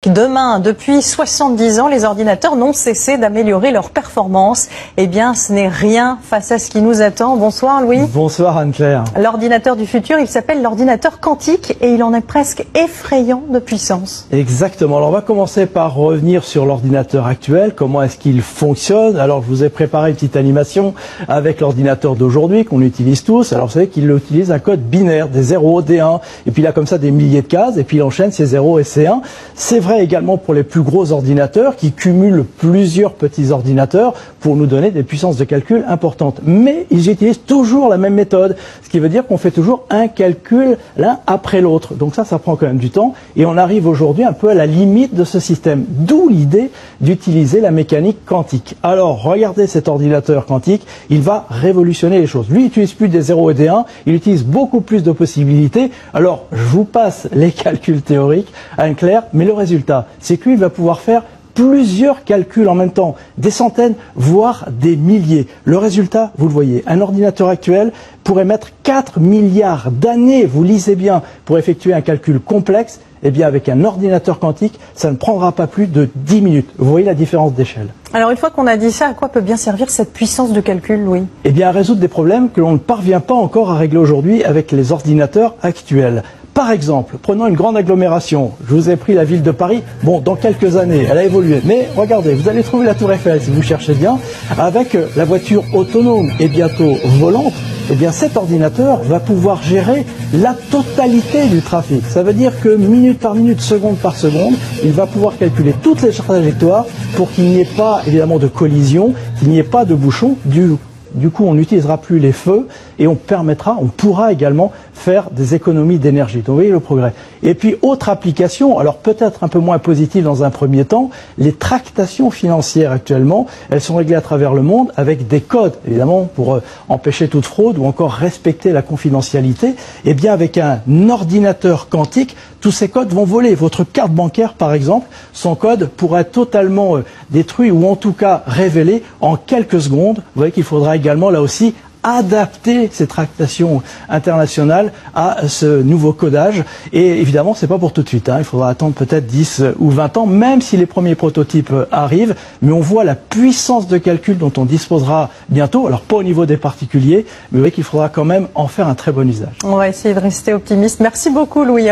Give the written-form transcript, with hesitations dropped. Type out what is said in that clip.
Demain, depuis 70 ans, les ordinateurs n'ont cessé d'améliorer leur performance. Eh bien, ce n'est rien face à ce qui nous attend. Bonsoir Louis. Bonsoir Anne-Claire. L'ordinateur du futur, il s'appelle l'ordinateur quantique et il en est presque effrayant de puissance. Exactement. Alors on va commencer par revenir sur l'ordinateur actuel. Comment est-ce qu'il fonctionne? Alors je vous ai préparé une petite animation avec l'ordinateur d'aujourd'hui qu'on utilise tous. Alors vous savez qu'il utilise un code binaire, des 0, des 1, et puis il a comme ça des milliers de cases, et puis il enchaîne ces 0 et ces 1. C'est vrai également pour les plus gros ordinateurs qui cumulent plusieurs petits ordinateurs pour nous donner des puissances de calcul importantes. Mais ils utilisent toujours la même méthode, ce qui veut dire qu'on fait toujours un calcul l'un après l'autre. Donc ça prend quand même du temps et on arrive aujourd'hui un peu à la limite de ce système. D'où l'idée d'utiliser la mécanique quantique. Alors regardez cet ordinateur quantique, il va révolutionner les choses. Lui, il n'utilise plus des 0 et des 1, il utilise beaucoup plus de possibilités. Alors je vous passe les calculs théoriques, Anne-Claire, mais le résultat, c'est que lui, il va pouvoir faire plusieurs calculs en même temps, des centaines, voire des milliers. Le résultat, vous le voyez, un ordinateur actuel pourrait mettre 4 milliards d'années, vous lisez bien, pour effectuer un calcul complexe. Eh bien, avec un ordinateur quantique, ça ne prendra pas plus de 10 minutes. Vous voyez la différence d'échelle. Alors, une fois qu'on a dit ça, à quoi peut bien servir cette puissance de calcul, Louis? Eh bien, à résoudre des problèmes que l'on ne parvient pas encore à régler aujourd'hui avec les ordinateurs actuels. Par exemple, prenons une grande agglomération. Je vous ai pris la ville de Paris. Bon, dans quelques années, elle a évolué. Mais regardez, vous allez trouver la Tour Eiffel, si vous cherchez bien, avec la voiture autonome et bientôt volante. Eh bien, cet ordinateur va pouvoir gérer la totalité du trafic. Ça veut dire que minute par minute, seconde par seconde, il va pouvoir calculer toutes les trajectoires pour qu'il n'y ait pas, évidemment, de collision, qu'il n'y ait pas de bouchon. Du coup, on n'utilisera plus les feux et on pourra également faire des économies d'énergie. Donc, vous voyez le progrès. Et puis, autre application, alors peut-être un peu moins positive dans un premier temps, les tractations financières actuellement, elles sont réglées à travers le monde avec des codes, évidemment, pour empêcher toute fraude ou encore respecter la confidentialité. Et bien, avec un ordinateur quantique, tous ces codes vont voler. Votre carte bancaire, par exemple, son code pourra être totalement détruit ou en tout cas révélé en quelques secondes. Vous voyez qu'il faudra également, là aussi, adapter ces tractations internationales à ce nouveau codage. Et évidemment, c'est pas pour tout de suite. Il faudra attendre peut-être 10 ou 20 ans, même si les premiers prototypes arrivent. Mais on voit la puissance de calcul dont on disposera bientôt. Alors, pas au niveau des particuliers, mais vous voyez qu'il faudra quand même en faire un très bon usage. On va essayer de rester optimiste. Merci beaucoup, Louis.